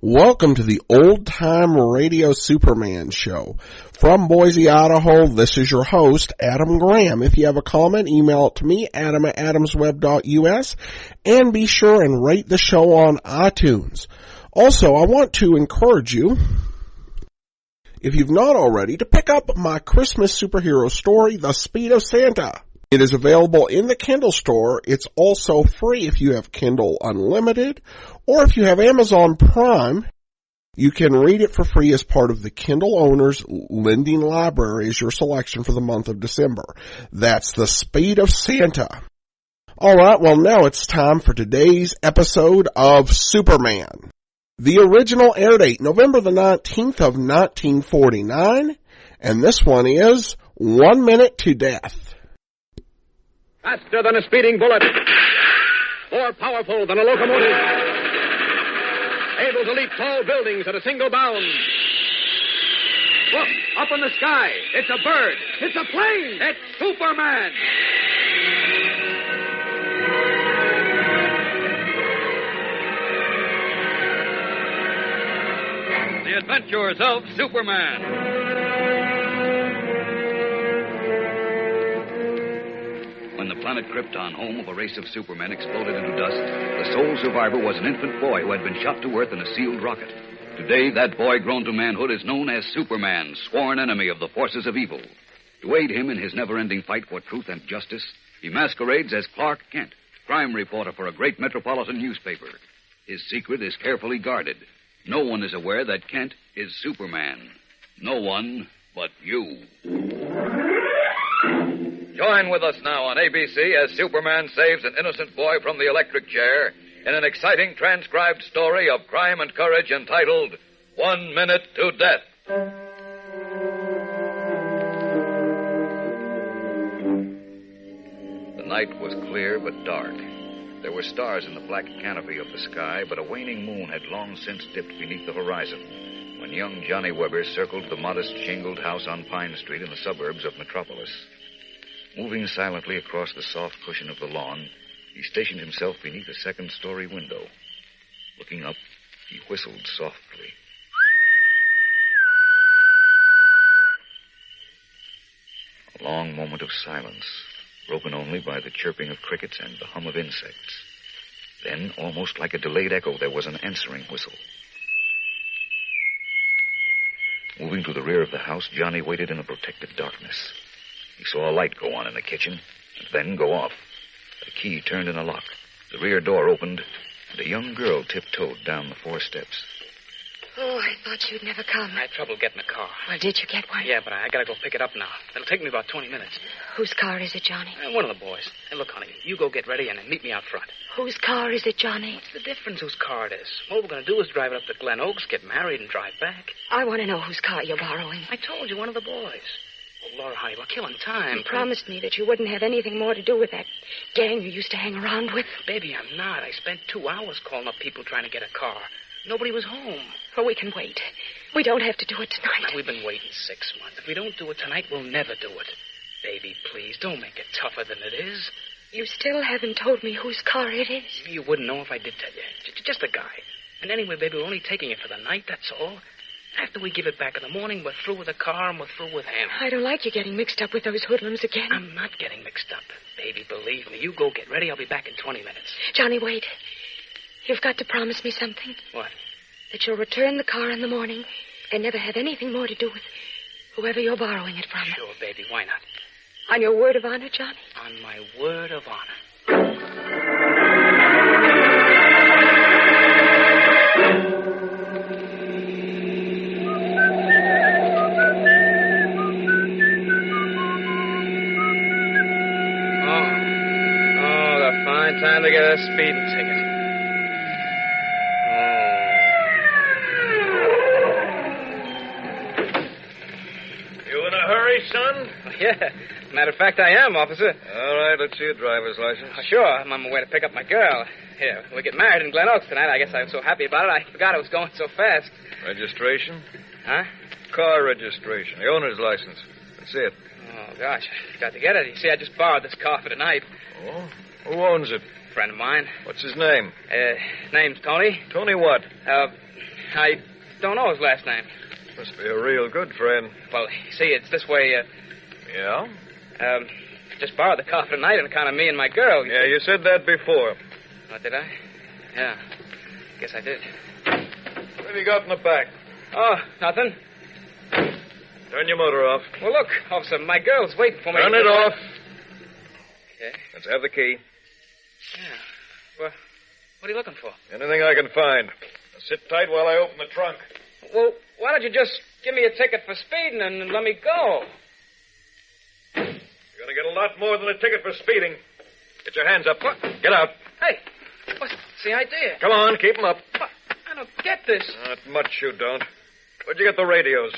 Welcome to the Old Time Radio Superman Show. From Boise, Idaho, this is your host, Adam Graham. If you have a comment, email it to me, adam@adamsweb.us, and be sure and rate the show on iTunes. Also, I want to encourage you, if you've not already, to pick up my Christmas superhero story, The Speed of Santa. It is available in the Kindle store. It's also free if you have Kindle Unlimited, or if you have Amazon Prime, you can read it for free as part of the Kindle Owner's Lending Library as your selection for the month of December. That's The Speed of Santa. All right, well, now it's time for today's episode of Superman. The original air date, November the 19th of 1949, and this one is 1 Minute to Death. Faster than a speeding bullet. More powerful than a locomotive. Able to leap tall buildings at a single bound. Look, up in the sky. It's a bird. It's a plane. It's Superman. The Adventures of Superman. When the planet Krypton, home of a race of supermen, exploded into dust, the sole survivor was an infant boy who had been shot to earth in a sealed rocket. Today, that boy grown to manhood is known as Superman, sworn enemy of the forces of evil. To aid him in his never-ending fight for truth and justice, he masquerades as Clark Kent, crime reporter for a great metropolitan newspaper. His secret is carefully guarded. No one is aware that Kent is Superman. No one but you. Join with us now on ABC as Superman saves an innocent boy from the electric chair in an exciting transcribed story of crime and courage entitled 1 Minute to Death. The night was clear but dark. There were stars in the black canopy of the sky, but a waning moon had long since dipped beneath the horizon when young Johnny Weber circled the modest shingled house on Pine Street in the suburbs of Metropolis. Moving silently across the soft cushion of the lawn, he stationed himself beneath a second-story window. Looking up, he whistled softly. A long moment of silence, broken only by the chirping of crickets and the hum of insects. Then, almost like a delayed echo, there was an answering whistle. Moving to the rear of the house, Johnny waited in a protected darkness. He saw a light go on in the kitchen, and then go off. A key turned in a lock. The rear door opened, and a young girl tiptoed down the 4 steps. Oh, I thought you'd never come. I had trouble getting a car. Well, did you get one? Yeah, but I gotta go pick it up now. It'll take me about 20 minutes. Whose car is it, Johnny? One of the boys. Hey, look, honey, you go get ready and then meet me out front. Whose car is it, Johnny? What's the difference whose car it is? All we're gonna do is drive it up to Glen Oaks, get married, and drive back. I want to know whose car you're borrowing. I told you, one of the boys. Oh, Laura, honey, we're killing time. You promised me that you wouldn't have anything more to do with that gang you used to hang around with. Baby, I'm not. I spent 2 hours calling up people trying to get a car. Nobody was home. Well, we can wait. We don't have to do it tonight. Now, we've been waiting 6 months. If we don't do it tonight, we'll never do it. Baby, please, don't make it tougher than it is. You still haven't told me whose car it is. You wouldn't know if I did tell you. Just a guy. And anyway, baby, we're only taking it for the night, that's all. After we give it back in the morning, we're through with the car and we're through with him. I don't like you getting mixed up with those hoodlums again. I'm not getting mixed up. Baby, believe me. You go get ready. I'll be back in 20 minutes. Johnny, wait. You've got to promise me something. What? That you'll return the car in the morning and never have anything more to do with whoever you're borrowing it from. Sure, baby. Why not? On your word of honor, Johnny? On my word of honor. Time to get a speeding ticket. You in a hurry, son? Yeah. Matter of fact, I am, officer. All right, let's see your driver's license. Sure. I'm on my way to pick up my girl. Here, we get married in Glen Oaks tonight. I guess I was so happy about it, I forgot it was going so fast. Registration? Huh? Car registration. The owner's license. That's it. Oh, gosh. I forgot to get it. You see, I just borrowed this car for tonight. Oh? Who owns it? Friend of mine. What's his name? Name's Tony. Tony what? I don't know his last name. Must be a real good friend. Well, see, it's this way, Yeah? just borrowed the car for tonight on account of me and my girl. Yeah, you said that before. Oh, did I? Yeah. Guess I did. What have you got in the back? Oh, nothing. Turn your motor off. Well, look, officer, my girl's waiting for me. Turn it off. Okay. Let's have the key. Yeah. Well, what are you looking for? Anything I can find. Now sit tight while I open the trunk. Well, why don't you just give me a ticket for speeding and let me go? You're going to get a lot more than a ticket for speeding. Get your hands up. What? Get out. Hey, what's the idea? Come on, keep them up. What? I don't get this. Not much you don't. Where'd you get the radios?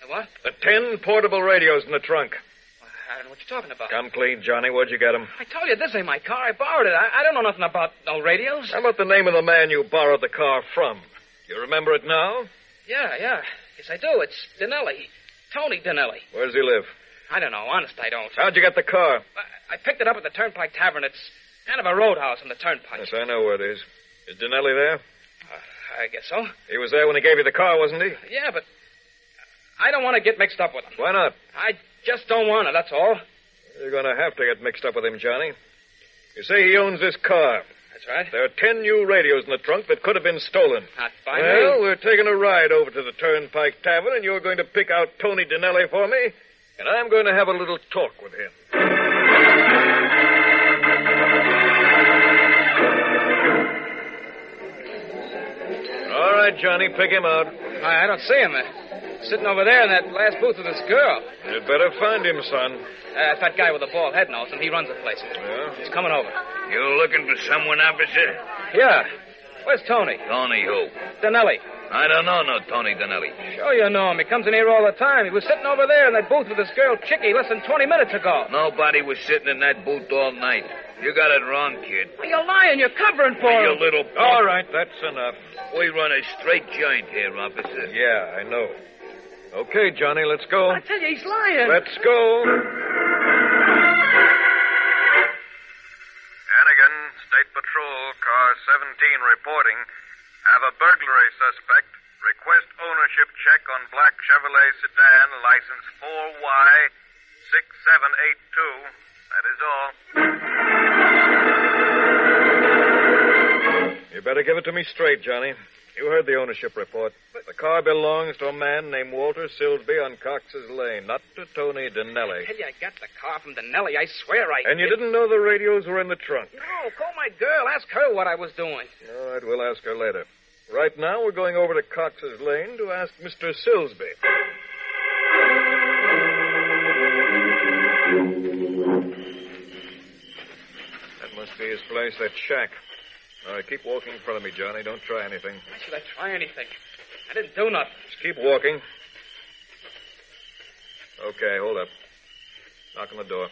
The what? The 10 portable radios in the trunk. Well, I don't know what you're talking about. Come clean, Johnny. Where'd you get them? I told you, this ain't my car. I borrowed it. I don't know nothing about no radios. How about the name of the man you borrowed the car from? You remember it now? Yeah. Yes, I do. It's Dinelli. Tony Dinelli. Where does he live? I don't know. Honest, I don't. How'd you get the car? I picked it up at the Turnpike Tavern. It's kind of a roadhouse on the Turnpike. Yes, I know where it is. Is Dinelli there? I guess so. He was there when he gave you the car, wasn't he? Yeah, but I don't want to get mixed up with him. Why not? I just don't want to, that's all. You're going to have to get mixed up with him, Johnny. You say he owns this car. That's right. There are 10 new radios in the trunk that could have been stolen. Not by Well, me. we're taking a ride over to the Turnpike Tavern, and you're going to pick out Tony Dinelli for me, and I'm going to have a little talk with him. All right, Johnny, pick him out. I don't see him. Sitting over there in that last booth with this girl. You'd better find him, son. It's that guy with the bald head nose, and he runs the place. Yeah? He's coming over. You looking for someone, officer? Yeah. Where's Tony? Tony who? Dinelli. I don't know no Tony Dinelli. Sure you know him. He comes in here all the time. He was sitting over there in that booth with this girl, Chicky, less than 20 minutes ago. Nobody was sitting in that booth all night. You got it wrong, kid. Well, you're lying. You're covering for You him. little... All right, that's enough. We run a straight joint here, officer. Yeah, I know. Okay, Johnny, let's go. I tell you, he's lying. Let's go. Hannigan, State Patrol, car 17 reporting. Have a burglary suspect. Request ownership check on black Chevrolet sedan, license 4Y6782. That is all. You better give it to me straight, Johnny. You heard the ownership report. The car belongs to a man named Walter Silsby on Cox's Lane, not to Tony Dinelli. I tell you, I got the car from Dinelli. I swear I And you didn't know the radios were in the trunk? No, call my girl. Ask her what I was doing. All right, we'll ask her later. Right now, we're going over to Cox's Lane to ask Mr. Silsby. That must be his place, that shack. All right, keep walking in front of me, Johnny. Don't try anything. Why should I try anything? I didn't do nothing. Just keep walking. Okay, hold up. Knock on the door.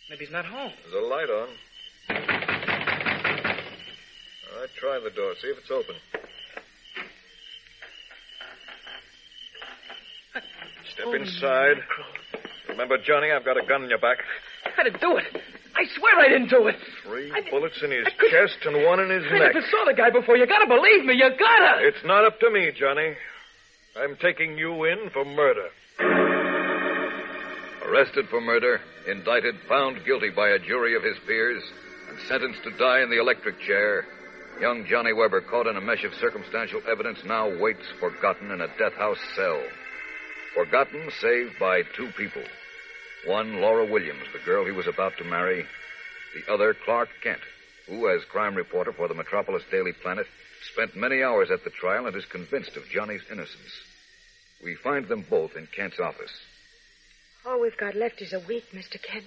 Maybe he's not home. There's a light on. All right, try the door. See if it's open. Step inside. Remember, Johnny, I've got a gun in your back. I didn't do it. I swear I didn't do it. 3 bullets in his chest and 1 in his I neck. never saw the guy before. You gotta believe me. You gotta. It's not up to me, Johnny. I'm taking you in for murder. Arrested for murder, indicted, found guilty by a jury of his peers, and sentenced to die in the electric chair, young Johnny Weber, caught in a mesh of circumstantial evidence, now waits forgotten in a death house cell. Forgotten, saved by 2 people. One, Laura Williams, the girl he was about to marry. The other, Clark Kent, who, as crime reporter for the Metropolis Daily Planet, spent many hours at the trial and is convinced of Johnny's innocence. We find them both in Kent's office. All we've got left is a week, Mr. Kent.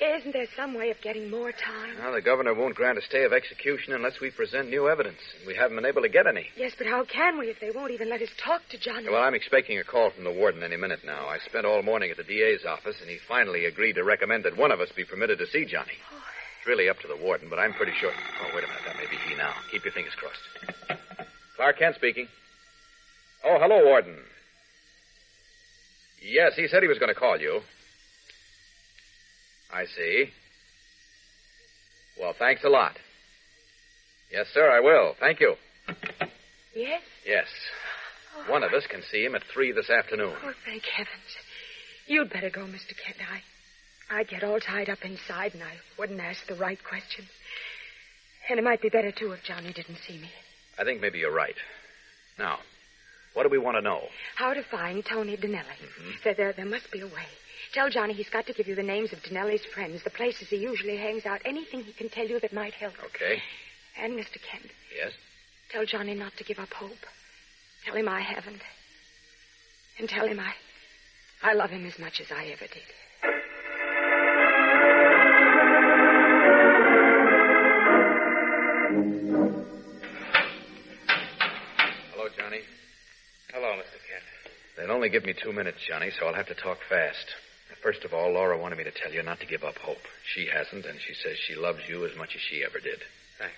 Isn't there some way of getting more time? Well, the governor won't grant a stay of execution unless we present new evidence. And we haven't been able to get any. Yes, but how can we if they won't even let us talk to Johnny? Well, I'm expecting a call from the warden any minute now. I spent all morning at the DA's office, and he finally agreed to recommend that one of us be permitted to see Johnny. Oh. It's really up to the warden, but I'm pretty sure... Oh, wait a minute. That may be he now. Keep your fingers crossed. Clark Kent speaking. Oh, hello, warden. Yes, he said he was going to call you. I see. Well, thanks a lot. Yes, sir, I will. Thank you. Yes? Yes. One of us can see him at 3 this afternoon. Oh, thank heavens. You'd better go, Mr. Kent. I'd get all tied up inside, and I wouldn't ask the right questions. And it might be better, too, if Johnny didn't see me. I think maybe you're right. Now, what do we want to know? How to find Tony Dinelli. There must be a way. Tell Johnny he's got to give you the names of Dinelli's friends, the places he usually hangs out, anything he can tell you that might help. Okay. And, Mr. Kent. Yes? Tell Johnny not to give up hope. Tell him I haven't. And tell him I love him as much as I ever did. Hello, Johnny. Hello, Mr. Kent. They'll only give me 2 minutes, Johnny, so I'll have to talk fast. First of all, Laura wanted me to tell you not to give up hope. She hasn't, and she says she loves you as much as she ever did. Thanks.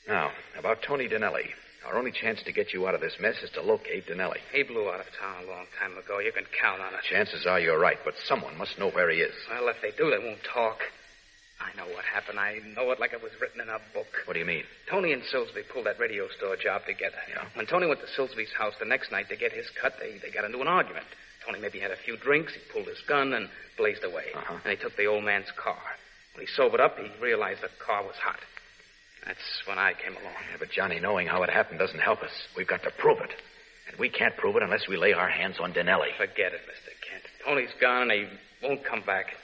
Now, about Tony Dinelli. Our only chance to get you out of this mess is to locate Dinelli. He blew out of town a long time ago. You can count on it. Chances are you're right, but someone must know where he is. Well, if they do, they won't talk. I know what happened. I know it like it was written in a book. What do you mean? Tony and Silsby pulled that radio store job together. Yeah. When Tony went to Silsby's house the next night to get his cut, they got into an argument. Tony maybe had a few drinks. He pulled his gun and blazed away. And he took the old man's car. When he sobered up, he realized the car was hot. That's when I came along. Yeah, but Johnny, knowing how it happened doesn't help us. We've got to prove it. And we can't prove it unless we lay our hands on Dinelli. Forget it, Mr. Kent. Tony's gone and he won't come back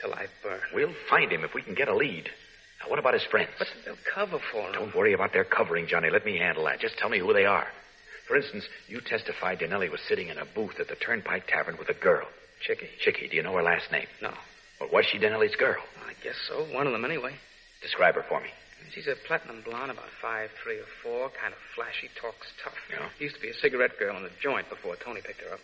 till I burn. We'll find him if we can get a lead. Now, what about his friends? But they'll cover for him. Don't worry about their covering, Johnny. Let me handle that. Just tell me who they are. For instance, you testified Dinelli was sitting in a booth at the Turnpike Tavern with a girl. Chicky. Chicky. Do you know her last name? No. Well, was she Dinelli's girl? I guess so. One of them, anyway. Describe her for me. She's a platinum blonde, about 5'3" or 4, kind of flashy, talks tough. Yeah? Used to be a cigarette girl in the joint before Tony picked her up.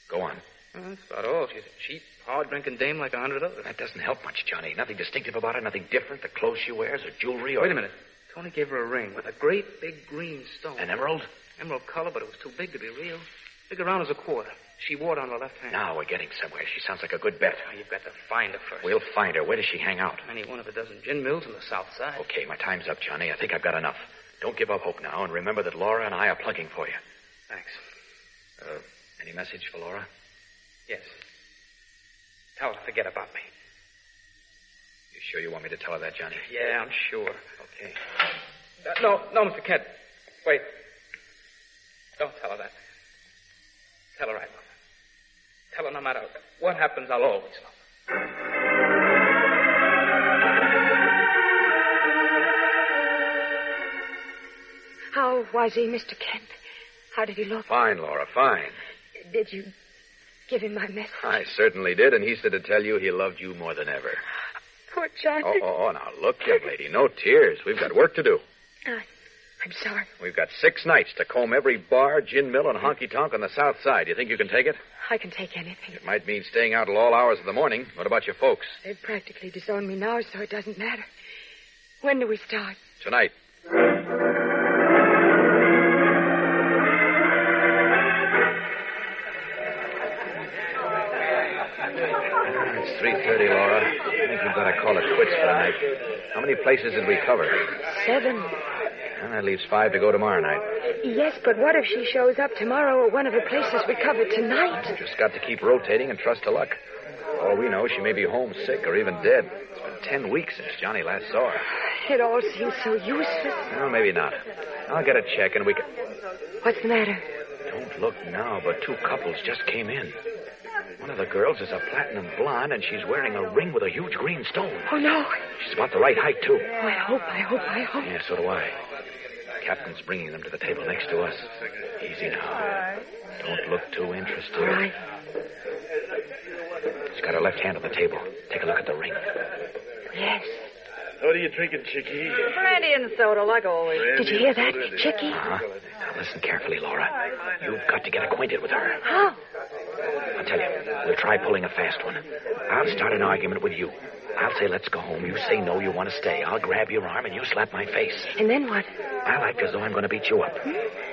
Go on. Well, that's about all. She's a cheap, hard-drinking dame like 100 others. That doesn't help much, Johnny. Nothing distinctive about her, nothing different. The clothes she wears, or jewelry, or... Wait a minute. Tony gave her a ring with a great big green stone. An emerald? Emerald color, but it was too big to be real. Big around as a quarter. She wore it on her left hand. Now we're getting somewhere. She sounds like a good bet. You've got to find her first. We'll find her. Where does she hang out? Any one of a dozen gin mills on the south side. Okay, my time's up, Johnny. I think I've got enough. Don't give up hope now, and remember that Laura and I are plugging for you. Thanks. Any message for Laura? Yes. Tell her to forget about me. You sure you want me to tell her that, Johnny? Yeah, I'm sure. Okay. No, Mr. Kent. Wait. Don't tell her that. Tell her I love her. Tell her no matter what happens, I'll always love her. How was he, Mr. Kent? How did he look? Fine, Laura, fine. Did you give him my message? I certainly did, and he said to tell you he loved you more than ever. Poor Johnny. Oh, now look, young lady, no tears. We've got work to do. I'm sorry. We've got 6 nights to comb every bar, gin mill, and honky-tonk on the south side. You think you can take it? I can take anything. It might mean staying out till all hours of the morning. What about your folks? They've practically disowned me now, so it doesn't matter. When do we start? Tonight. It's 3:30, Laura. I think we've got to call it quits for the night. How many places did we cover? 7. Well, that leaves 5 to go tomorrow night. Yes, but what if she shows up tomorrow at one of the places we covered tonight? We've just got to keep rotating and trust to luck. For all we know, she may be homesick or even dead. It's been 10 weeks since Johnny last saw her. It all seems so useless. No, maybe not. I'll get a check and we can... What's the matter? Don't look now, but 2 couples just came in. One of the girls is a platinum blonde, and she's wearing a ring with a huge green stone. Oh, no. She's about the right height, too. Oh, I hope. Yeah, so do I. Captain's bringing them to the table next to us. Easy now. Don't look too interested. All right. She's got her left hand on the table. Take a look at the ring. Yes. What are you drinking, Chicky? Brandy and soda, like always. Did you hear that, Chicky? Now listen carefully, Laura. You've got to get acquainted with her. How? I'll tell you, we'll try pulling a fast one. I'll start an argument with you. I'll say, let's go home. You say no, you want to stay. I'll grab your arm and you slap my face. And then what? I'll act as though I'm going to beat you up.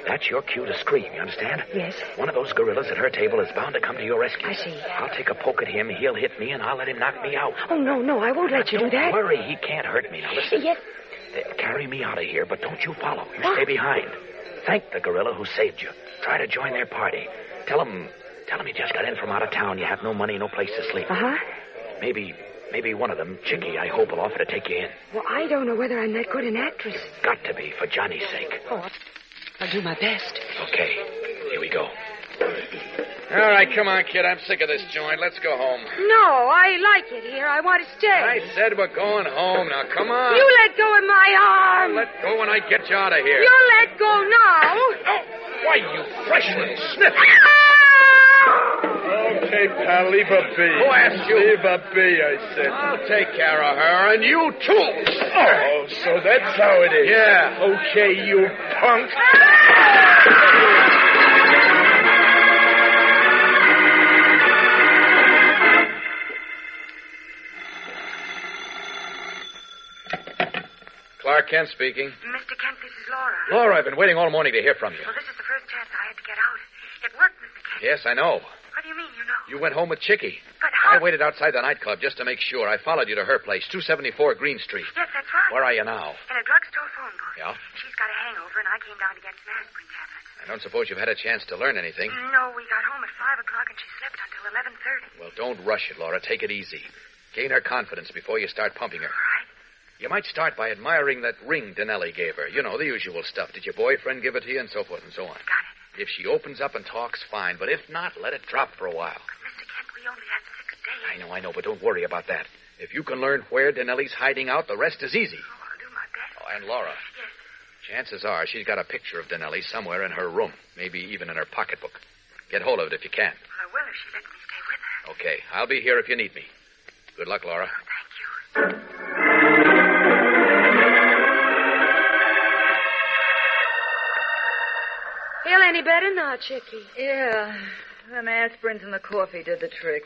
That's your cue to scream, you understand? Yes. One of those gorillas at her table is bound to come to your rescue. I see. I'll take a poke at him, he'll hit me, and I'll let him knock me out. Oh, no, I won't let you do that. Don't worry, he can't hurt me. Now, listen. Yes. Carry me out of here, but don't you follow. You stay behind. Thank the gorilla who saved you. Try to join their party. Tell him you just got in from out of town. You have no money, no place to sleep. Uh-huh. Maybe one of them, Chicky, I hope, will offer to take you in. Well, I don't know whether I'm that good an actress. Got to be, for Johnny's sake. Oh, I'll do my best. Okay, here we go. All right, come on, kid. I'm sick of this joint. Let's go home. No, I like it here. I want to stay. I said we're going home. Now, come on. You let go of my arm. Let go when I get you out of here. You let go now. Oh, why, you fresh little sniff. Okay, pal, leave her be. Who asked you? Leave her be, I said. I'll take care of her, and you too. Oh, so that's how it is. Yeah. Okay, you punk. Clark Kent speaking. Mr. Kent, this is Laura. Laura, I've been waiting all morning to hear from you. Well, this is the first chance I had to get out. It worked, Mr. Kent. Yes, I know. What do you mean, you know? You went home with Chicky. But how? I waited outside the nightclub just to make sure. I followed you to her place, 274 Green Street. Yes, that's right. Where are you now? In a drugstore phone booth. Yeah? She's got a hangover, and I came down to get some aspirin tablets. I don't suppose you've had a chance to learn anything. No, we got home at 5 o'clock, and she slept until 11:30. Well, don't rush it, Laura. Take it easy. Gain her confidence before you start pumping her. All right. You might start by admiring that ring Denelli gave her. You know, the usual stuff. Did your boyfriend give it to you, and so forth and so on. Got it. If she opens up and talks, fine. But if not, let it drop for a while. But, Mr. Kent, we only had 6 days. I know, but don't worry about that. If you can learn where Denelli's hiding out, the rest is easy. Oh, I'll do my best. Oh, and Laura. Yes. Chances are she's got a picture of Denelli somewhere in her room, maybe even in her pocketbook. Get hold of it if you can. Well, I will if she lets me stay with her. Okay, I'll be here if you need me. Good luck, Laura. Oh, thank you. Feel any better now, Chicky? Yeah, them aspirins and the coffee did the trick.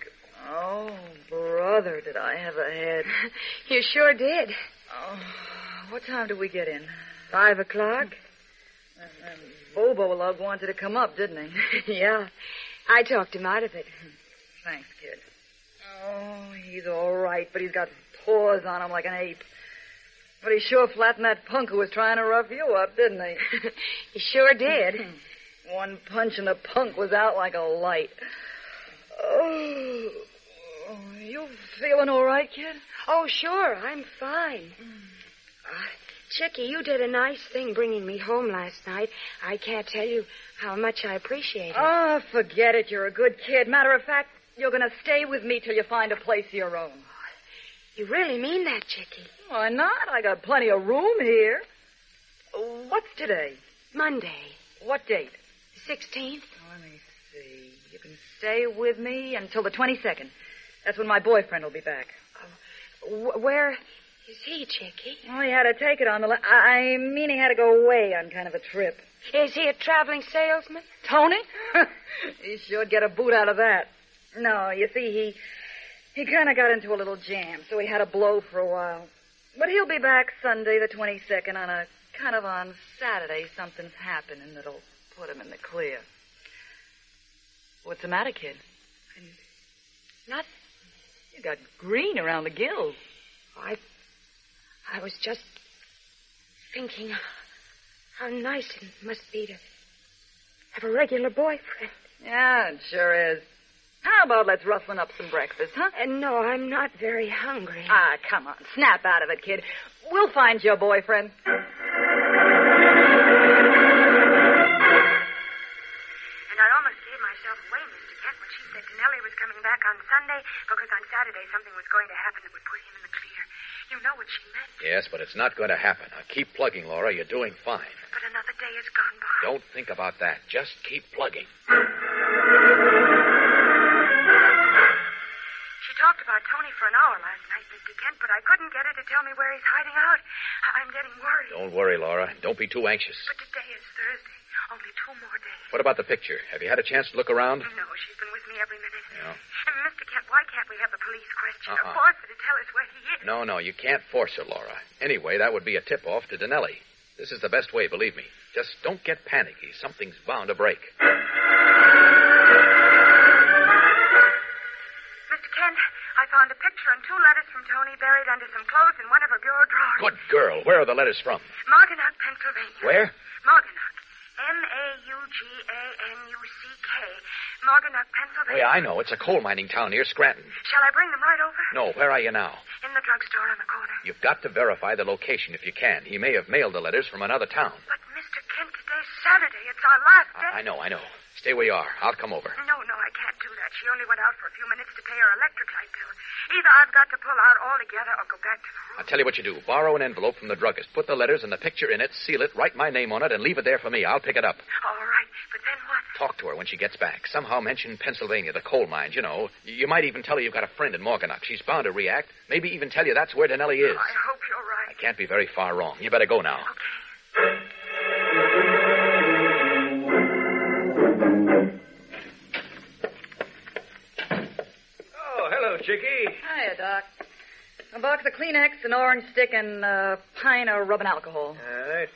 Oh, brother, did I have a head. You sure did. Oh, what time did we get in? 5 o'clock? And Bobo Lug wanted to come up, didn't he? Yeah. I talked him out of it. Thanks, kid. Oh, he's all right, but he's got paws on him like an ape. But he sure flattened that punk who was trying to rough you up, didn't he? He sure did. One punch and the punk was out like a light. Oh, you feeling all right, kid? Oh, sure, I'm fine. Chicky, you did a nice thing bringing me home last night. I can't tell you how much I appreciate it. Oh, forget it. You're a good kid. Matter of fact, you're going to stay with me till you find a place of your own. You really mean that, Chicky? Why not? I got plenty of room here. What's today? Monday. What date? 16th. Let me see. You can stay with me until the 22nd. That's when my boyfriend will be back. Where is he, Chicky? Well, he had to take it on the... I mean, he had to go away on kind of a trip. Is he a traveling salesman? Tony? He sure get a boot out of that. No, you see, he kind of got into a little jam, so he had to blow for a while. But he'll be back Sunday the 22nd on Saturday. Something's happening that'll put him in the clear. What's the matter, kid? Nothing. You got green around the gills. I was just thinking how nice it must be to have a regular boyfriend. Yeah, it sure is. How about let's rustle up some breakfast, huh? No, I'm not very hungry. Ah, come on. Snap out of it, kid. We'll find your boyfriend. And I almost gave myself away, Mr. Kent, when she said Denelli was coming back on Sunday because on Saturday something was going to happen that would put him in the clear. You know what she meant. Yes, but it's not going to happen. Now, keep plugging, Laura. You're doing fine. But another day has gone by. Don't think about that. Just keep plugging. She talked about Tony for an hour last night, Mr. Kent, but I couldn't get her to tell me where he's hiding out. I'm getting worried. Don't worry, Laura. Don't be too anxious. But today is Thursday. Only 2 more days. What about the picture? Have you had a chance to look around? No, she's been with me every minute. Yeah. And Mr. Kent, why can't we have the police question her? Force her to tell us where he is? No, you can't force her, Laura. Anyway, that would be a tip-off to Denelli. This is the best way, believe me. Just don't get panicky. Something's bound to break. Mr. Kent, I found a picture and 2 letters from Tony buried under some clothes in one of her bureau drawers. Good girl. Where are the letters from? Mogonuck, Pennsylvania. Where? Mogonuck. Mauganuck. Mogonuck, Pennsylvania. Oh, yeah, I know. It's a coal mining town near Scranton. Shall I bring them right over? No, where are you now? In the drugstore on the corner. You've got to verify the location if you can. He may have mailed the letters from another town. But, Mr. Kent, today's Saturday. It's our last day. I know. Stay where you are. I'll come over. No, I can't do that. She only went out for a few minutes to pay her electric light bill. Either I've got to pull out altogether or go back to the room. I'll tell you what you do. Borrow an envelope from the druggist. Put the letters and the picture in it, seal it, write my name on it, and leave it there for me. I'll pick it up. All right, but then what? Talk to her when she gets back. Somehow mention Pennsylvania, the coal mines, you know. You might even tell her you've got a friend in Mogonuck. She's bound to react. Maybe even tell you that's where Denelli is. I hope you're right. I can't be very far wrong. You better go now. Okay. Oh, hello, Chickie. Hiya, Doc. A box of Kleenex, an orange stick, and a pint of rubbing alcohol. All right.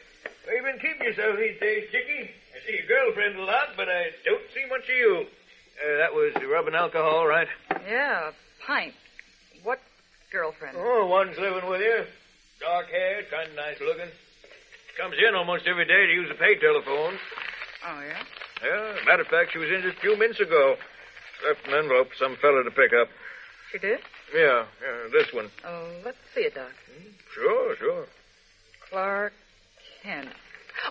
Where you been keeping yourself these days, Chickie? I see your girlfriend a lot, but I don't see much of you. That was the rubbing alcohol, right? Yeah, a pint. What girlfriend? Oh, one's living with you. Dark hair, kind of nice looking. Comes in almost every day to use the pay telephone. Oh, yeah? Yeah, matter of fact, she was in just a few minutes ago. Left an envelope for some fella to pick up. She did? Yeah, this one. Oh, let's see it, Doc. Sure. Clark Kent.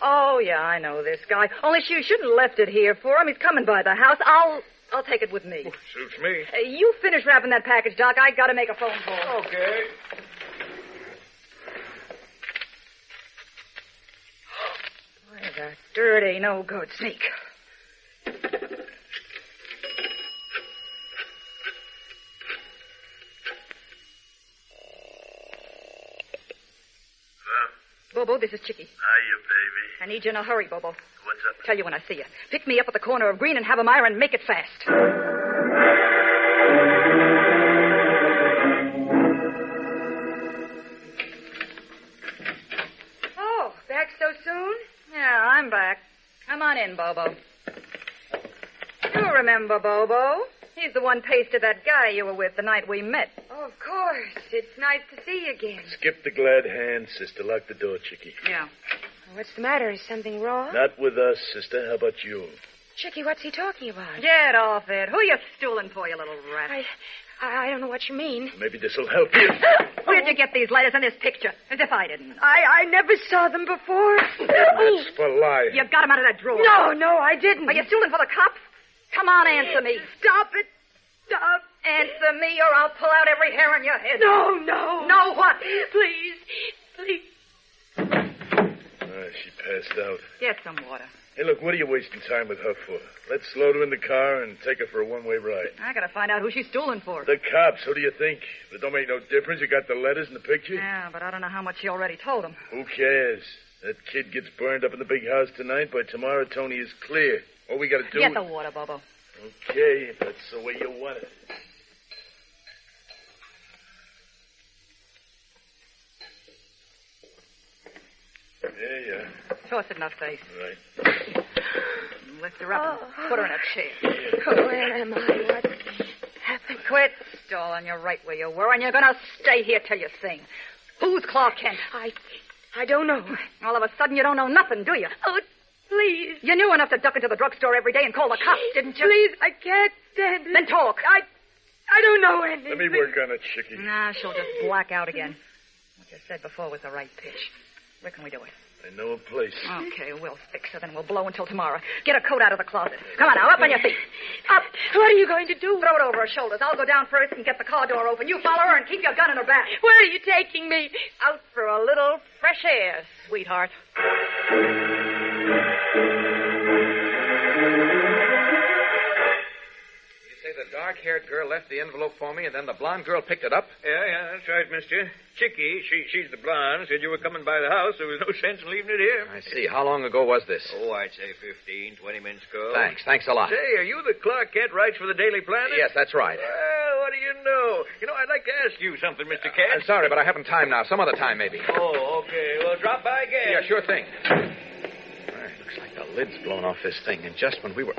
Oh, yeah, I know this guy. Only you shouldn't have left it here for him. He's coming by the house. I'll take it with me. Suits me. You finish wrapping that package, Doc. I got to make a phone call. Okay. Boy, that dirty, no good sneak. Bobo, this is Chicky. Hiya, baby. I need you in a hurry, Bobo. What's up? Tell you when I see you. Pick me up at the corner of Green and Havemeyer and make it fast. Oh, back so soon? Yeah, I'm back. Come on in, Bobo. You remember Bobo? He's the one pasted that guy you were with the night we met. Oh, of course. It's nice to see you again. Skip the glad hand, sister. Lock the door, Chickie. Yeah. What's the matter? Is something wrong? Not with us, sister. How about you? Chicky, what's he talking about? Get off it. Who you stooling for, you little rat? I don't know what you mean. Maybe this'll help you. Where'd you get these letters and this picture? As if I didn't. I never saw them before. That's for lying. You got them out of that drawer. No, I didn't. Are you stooling for the cops? Come on, answer me. Stop it. Stop. Answer me or I'll pull out every hair on your head. No. No what? Please. She passed out. Get some water. Hey, look, what are you wasting time with her for? Let's load her in the car and take her for a one-way ride. I gotta find out who she's stooling for. The cops, who do you think? But it don't make no difference. You got the letters and the picture? Yeah, but I don't know how much she already told them. Who cares? That kid gets burned up in the big house tonight. By tomorrow, Tony is clear. All we gotta do Get the water, Bobo. Okay, if that's the way you want it. There you are. Toss it in her face. Right. Lift her up and put her in a chair. Where am I? What happened? Quit stalling. You're right where you were, and you're gonna stay here till you sing. Who's Clark Kent? I don't know. All of a sudden, you don't know nothing, do you? Oh, please. You knew enough to duck into the drugstore every day and call the cops, didn't you? Please, I can't stand it. Then talk. I don't know anything. Let me work on it, Chickie. Nah, she'll just black out again. What you said before was the right pitch. Where can we do it? I know a place. Okay, we'll fix it, and we'll blow until tomorrow. Get a coat out of the closet. Come on now, up on your feet. Up. What are you going to do? Throw it over her shoulders. I'll go down first and get the car door open. You follow her and keep your gun in her back. Where are you taking me? Out for a little fresh air, sweetheart. The dark-haired girl left the envelope for me, and then the blonde girl picked it up? Yeah, that's right, mister. Chickie, she's the blonde, said you were coming by the house. There was no sense in leaving it here. I see. How long ago was this? Oh, I'd say 15, 20 minutes ago. Thanks a lot. Say, are you the Clark Kent writes for the Daily Planet? Yes, that's right. Well, what do you know? I'd like to ask you something, Mr. Kent. I'm sorry, but I haven't time now. Some other time, maybe. Oh, okay. Well, drop by again. Yeah, sure thing. Looks like the lid's blown off this thing, and just when we were...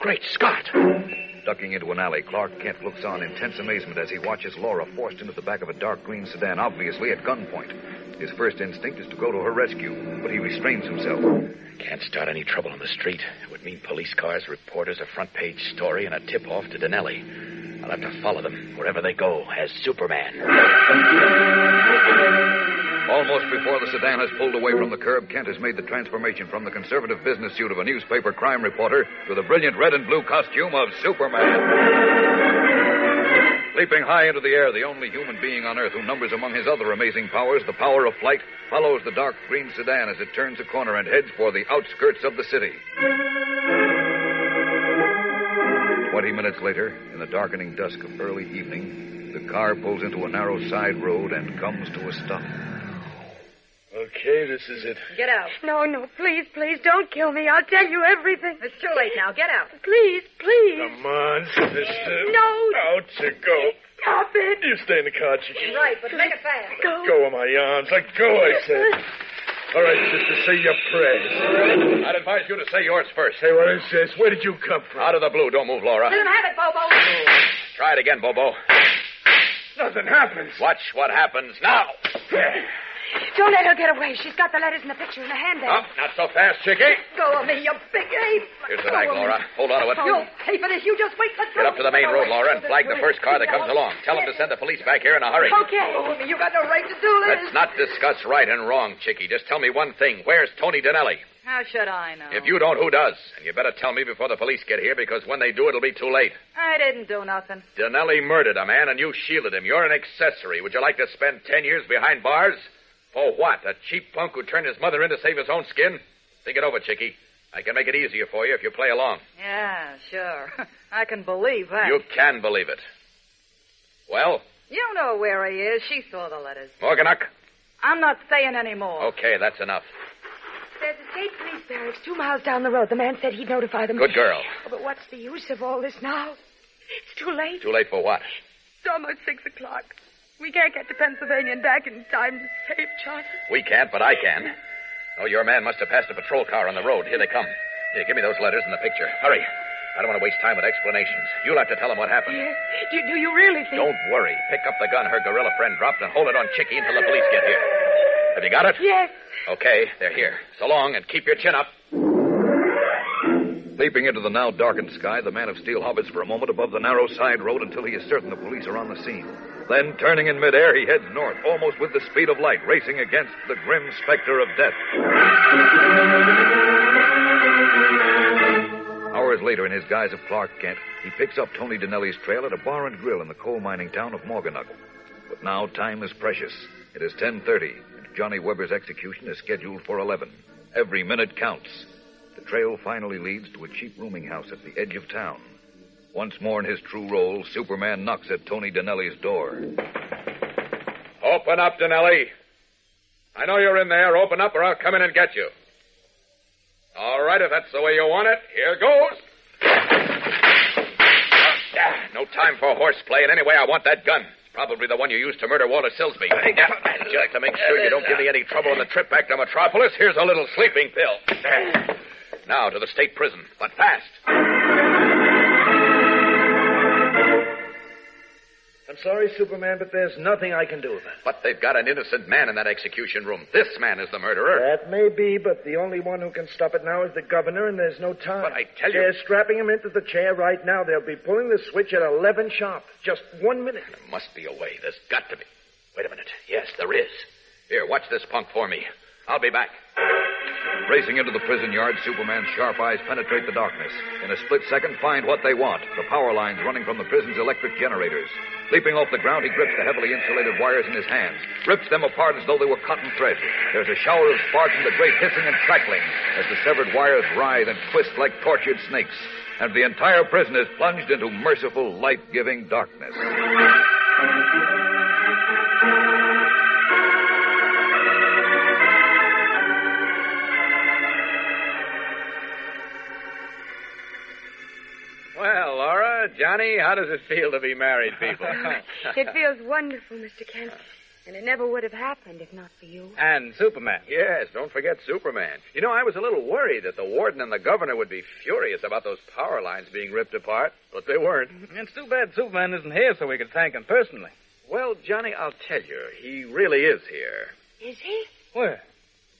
Great Scott! Ducking into an alley, Clark Kent looks on in tense amazement as he watches Laura forced into the back of a dark green sedan, obviously at gunpoint. His first instinct is to go to her rescue, but he restrains himself. Can't start any trouble on the street. It would mean police cars, reporters, a front-page story, and a tip-off to Dinelli. I'll have to follow them wherever they go as Superman. Almost before the sedan has pulled away from the curb, Kent has made the transformation from the conservative business suit of a newspaper crime reporter to the brilliant red and blue costume of Superman. Leaping high into the air, the only human being on Earth who numbers among his other amazing powers the power of flight follows the dark green sedan as it turns a corner and heads for the outskirts of the city. 20 minutes later, in the darkening dusk of early evening, the car pulls into a narrow side road and comes to a stop. Okay, this is it. Get out. No, please, don't kill me. I'll tell you everything. It's too late now. Get out. Please. Come on, sister. No. Out you go. Stop it. You stay in the car, Chicky. Right, but make it fast. Go of my arms. Let go, I said. All right, sister, say your prayers. I'd advise you to say yours first. Hey, what is this? Where did you come from? Out of the blue. Don't move, Laura. Let him have it, Bobo. Try it again, Bobo. Nothing happens. Watch what happens now. Don't let her get away. She's got the letters and the picture in her handbag. Oh, not so fast, Chicky. Go of me, you big ape. Here's the bag, Laura. Hold on to it. You'll pay for this. You just wait. Let's Get up to the main road, Laura, and flag the first car that comes along. Tell them to send the police back here in a hurry. Okay. You got no right to do this. Let's not discuss right and wrong, Chicky. Just tell me one thing. Where's Tony Dinelli? How should I know? If you don't, who does? And you better tell me before the police get here, because when they do, it'll be too late. I didn't do nothing. Dinelli murdered a man, and you shielded him. You're an accessory. Would you like to spend 10 years behind bars? For what? A cheap punk who turned his mother in to save his own skin? Think it over, Chicky. I can make it easier for you if you play along. Yeah, sure. I can believe that. You can believe it. Well? You know where he is. She saw the letters. Morganuk? I'm not saying any more. Okay, that's enough. There's a state police barracks 2 miles down the road. The man said he'd notify them. Good girl. Oh, but what's the use of all this now? It's too late. Too late for what? It's almost 6 o'clock. We can't get to Pennsylvania and back in time to save Johnny. We can't, but I can. Oh, your man must have passed a patrol car on the road. Here they come. Here, give me those letters and the picture. Hurry. I don't want to waste time with explanations. You'll have to tell them what happened. Yeah. Do you really think... Don't worry. Pick up the gun her gorilla friend dropped and hold it on Chicky until the police get here. Have you got it? Yes. Okay, they're here. So long, and keep your chin up. Leaping into the now darkened sky, the man of steel hovers for a moment above the narrow side road until he is certain the police are on the scene. Then, turning in midair, he heads north, almost with the speed of light, racing against the grim specter of death. Hours later, in his guise of Clark Kent, he picks up Tony Dinelli's trail at a bar and grill in the coal mining town of Morganuk. But now time is precious. It is 10:30, and Johnny Weber's execution is scheduled for 11. Every minute counts. The trail finally leads to a cheap rooming house at the edge of town. Once more in his true role, Superman knocks at Tony Dinelli's door. Open up, Dinelli. I know you're in there. Open up or I'll come in and get you. All right, if that's the way you want it, here goes. No time for horseplay, and anyway, I want that gun. It's probably the one you used to murder Walter Silsby. Just to make sure you don't give me any trouble on the trip back to Metropolis, here's a little sleeping pill. Now to the state prison, but fast. I'm sorry, Superman, but there's nothing I can do about it. But they've got an innocent man in that execution room. This man is the murderer. That may be, but the only one who can stop it now is the governor, and there's no time. But I tell you... They're strapping him into the chair right now. They'll be pulling the switch at 11 sharp. Just 1 minute. There must be a way. There's got to be. Wait a minute. Yes, there is. Here, watch this punk for me. I'll be back. Racing into the prison yard, Superman's sharp eyes penetrate the darkness. In a split second, find what they want, the power lines running from the prison's electric generators. Leaping off the ground, he grips the heavily insulated wires in his hands, rips them apart as though they were cotton thread. There's a shower of sparks and a great hissing and crackling as the severed wires writhe and twist like tortured snakes. And the entire prison is plunged into merciful, light-giving darkness. Well, Laura, Johnny, how does it feel to be married, people? It feels wonderful, Mr. Kent. And it never would have happened if not for you. And Superman. Yes, don't forget Superman. You know, I was a little worried that the warden and the governor would be furious about those power lines being ripped apart, but they weren't. It's too bad Superman isn't here so we could thank him personally. Well, Johnny, I'll tell you, he really is here. Is he? Where?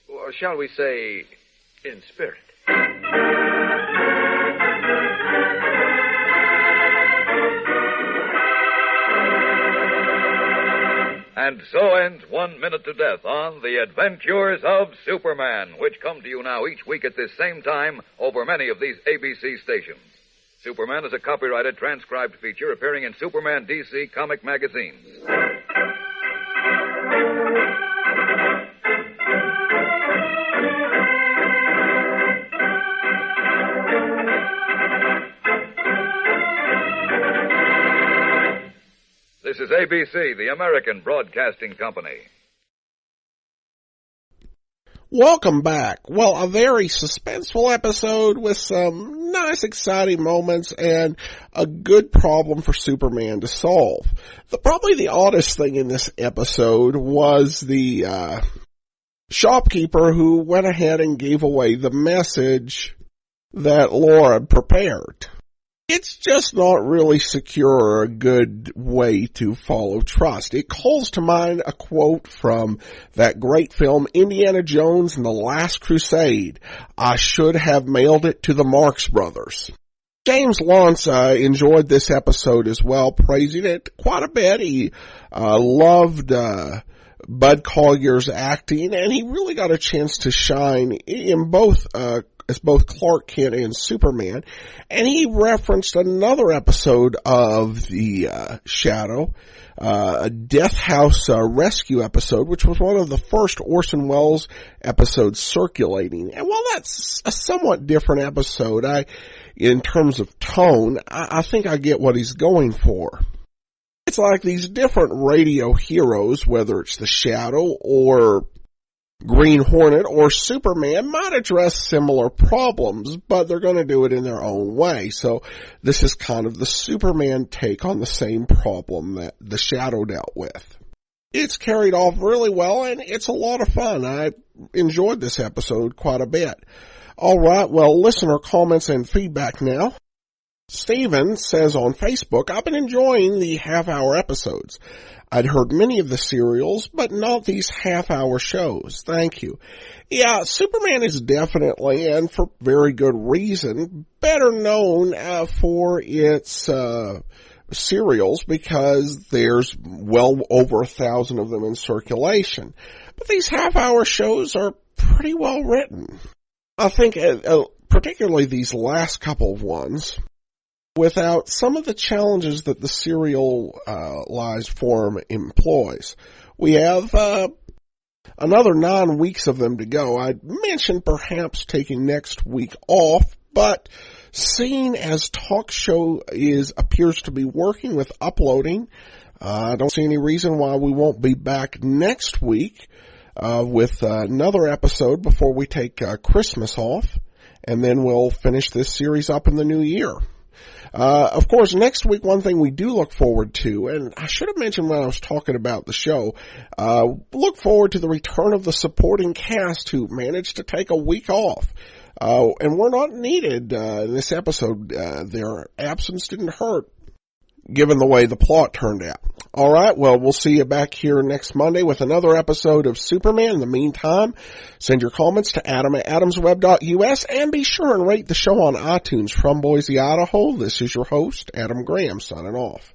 Or shall we say, in spirit. And so ends 1 Minute to Death on The Adventures of Superman, which come to you now each week at this same time over many of these ABC stations. Superman is a copyrighted transcribed feature appearing in Superman DC comic magazines. This is ABC, the American Broadcasting Company. Welcome back. Well, a very suspenseful episode with some nice, exciting moments and a good problem for Superman to solve. Probably the oddest thing in this episode was the shopkeeper who went ahead and gave away the message that Laura prepared. It's just not really secure or a good way to follow trust. It calls to mind a quote from that great film, Indiana Jones and the Last Crusade. I should have mailed it to the Marx Brothers. James Lawrence enjoyed this episode as well, praising it quite a bit. He loved Bud Collyer's acting, and he really got a chance to shine in both as both Clark Kent and Superman. And he referenced another episode of The Shadow, a Death House rescue episode, which was one of the first Orson Welles episodes circulating. And while that's a somewhat different episode, in terms of tone, I think I get what he's going for. It's like these different radio heroes, whether it's The Shadow or Green Hornet or Superman, might address similar problems, but they're going to do it in their own way. So this is kind of the Superman take on the same problem that The Shadow dealt with. It's carried off really well, and it's a lot of fun. I enjoyed this episode quite a bit. All right, well, listener comments and feedback now. Steven says on Facebook, I've been enjoying the half-hour episodes. I'd heard many of the serials, but not these half-hour shows. Thank you. Yeah, Superman is definitely, and for very good reason, better known for its serials because there's well over 1,000 of them in circulation. But these half-hour shows are pretty well written. I think particularly these last couple of ones, without some of the challenges that the serialized form employs. We have another 9 weeks of them to go. I mentioned perhaps taking next week off, but seeing as Talk Show appears to be working with uploading, I don't see any reason why we won't be back next week with another episode before we take Christmas off, and then we'll finish this series up in the new year. Of course, next week, one thing we do look forward to, and I should have mentioned when I was talking about the show, look forward to the return of the supporting cast who managed to take a week off. And we're not needed in this episode. Their absence didn't hurt, given the way the plot turned out. All right, well, we'll see you back here next Monday with another episode of Superman. In the meantime, send your comments to adam@adamsweb.us and be sure and rate the show on iTunes. From Boise, Idaho, this is your host, Adam Graham, signing off.